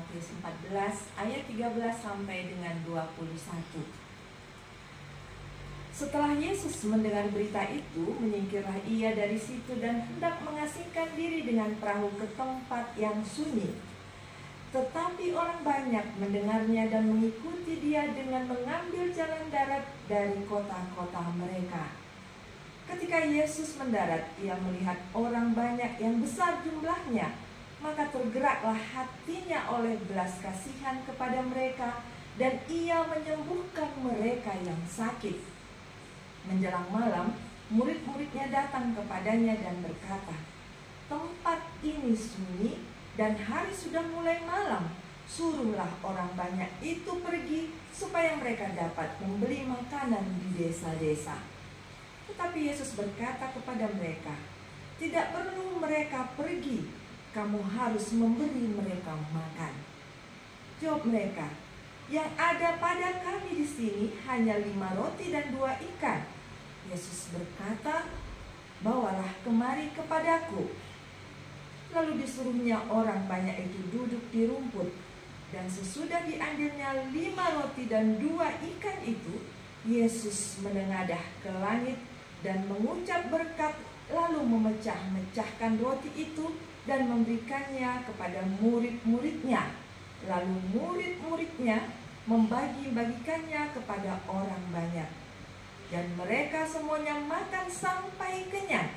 Matius 14 ayat 13 sampai dengan 21. Setelah Yesus mendengar berita itu, menyingkirlah ia dari situ dan hendak mengasingkan diri dengan perahu ke tempat yang sunyi. Tetapi orang banyak mendengarnya dan mengikuti dia dengan mengambil jalan darat dari kota-kota mereka. Ketika Yesus mendarat, ia melihat orang banyak yang besar jumlahnya, maka tergeraklah hatinya oleh belas kasihan kepada mereka, dan ia menyembuhkan mereka yang sakit. Menjelang malam, murid-muridnya datang kepadanya dan berkata, "Tempat ini sunyi dan hari sudah mulai malam. Suruhlah orang banyak itu pergi supaya mereka dapat membeli makanan di desa-desa." Tetapi Yesus berkata kepada mereka, "Tidak perlu mereka pergi, kamu harus memberi mereka makan." Jawab mereka, "Yang ada pada kami di sini hanya 5 roti dan 2 ikan. Yesus berkata, "Bawalah kemari kepadaku." Lalu disuruhnya orang banyak itu duduk di rumput. Dan sesudah diambilnya 5 roti dan 2 ikan itu, Yesus menengadah ke langit dan mengucap berkat, lalu memecah-mecahkan roti itu dan memberikannya kepada murid-muridnya. Lalu murid-muridnya membagi-bagikannya kepada orang banyak. Dan mereka semuanya makan sampai kenyang.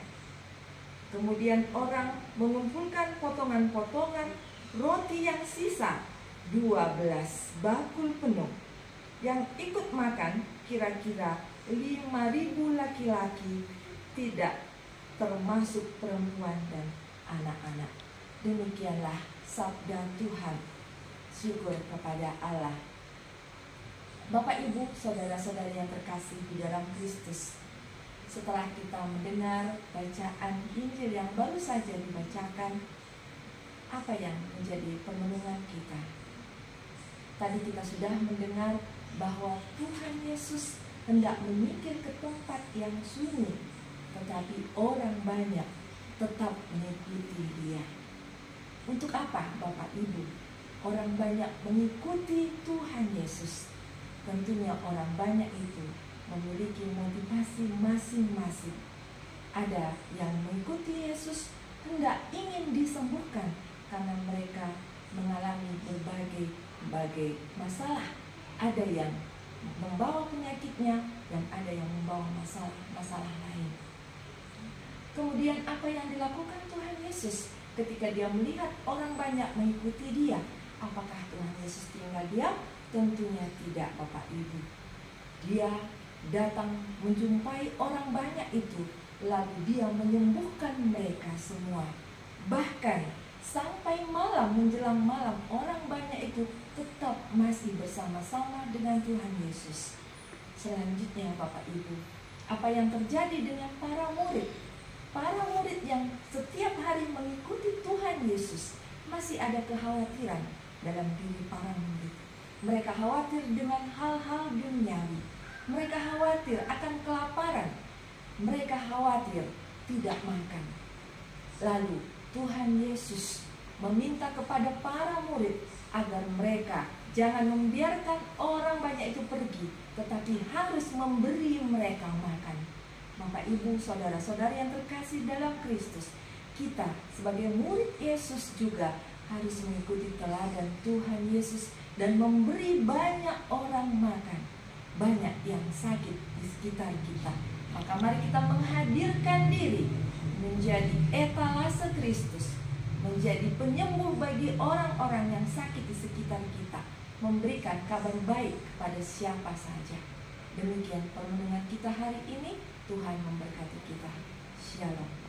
Kemudian orang mengumpulkan potongan-potongan roti yang sisa, 12 bakul penuh. Yang ikut makan kira-kira 5.000 laki-laki, tidak termasuk perempuan dan anak-anak. Demikianlah sabda Tuhan. Syukur kepada Allah. Bapak, Ibu, saudara-saudari yang terkasih di dalam Kristus, setelah kita mendengar bacaan Injil yang baru saja dibacakan, apa yang menjadi perenungan kita? Tadi kita sudah mendengar bahwa Tuhan Yesus hendak menyingkir ke tempat yang sunyi, tetapi orang banyak tetap mengikuti dia. Untuk apa, Bapak Ibu, orang banyak mengikuti Tuhan Yesus? Tentunya orang banyak itu memiliki motivasi masing-masing. Ada yang mengikuti Yesus hendak ingin disembuhkan karena mereka mengalami berbagai masalah. Ada yang membawa penyakitnya dan ada yang membawa masalah lain. Kemudian apa yang dilakukan Tuhan Yesus ketika dia melihat orang banyak mengikuti dia? Apakah Tuhan Yesus tinggal diam? Tentunya tidak, Bapak Ibu. Dia datang menjumpai orang banyak itu, lalu dia menyembuhkan mereka semua. Bahkan sampai malam, menjelang malam, orang banyak itu tetap masih bersama-sama dengan Tuhan Yesus. Selanjutnya, Bapak Ibu, apa yang terjadi dengan para murid? Para murid yang setiap hari mengikuti Tuhan Yesus, masih ada kekhawatiran dalam diri para murid. Mereka khawatir dengan hal-hal duniawi. Mereka khawatir akan kelaparan. Mereka khawatir tidak makan. Lalu Tuhan Yesus meminta kepada para murid agar mereka jangan membiarkan orang banyak itu pergi, tetapi harus memberi mereka makan. Bapak, Ibu, saudara-saudari yang terkasih dalam Kristus, kita sebagai murid Yesus juga harus mengikuti teladan Tuhan Yesus dan memberi banyak orang makan. Banyak yang sakit di sekitar kita. Maka mari kita menghadirkan diri menjadi etalase Kristus, menjadi penyembuh bagi orang-orang yang sakit di sekitar kita, memberikan kabar baik kepada siapa saja. Demikian permenungan kita hari ini. Tuhan memberkati kita. Shalom.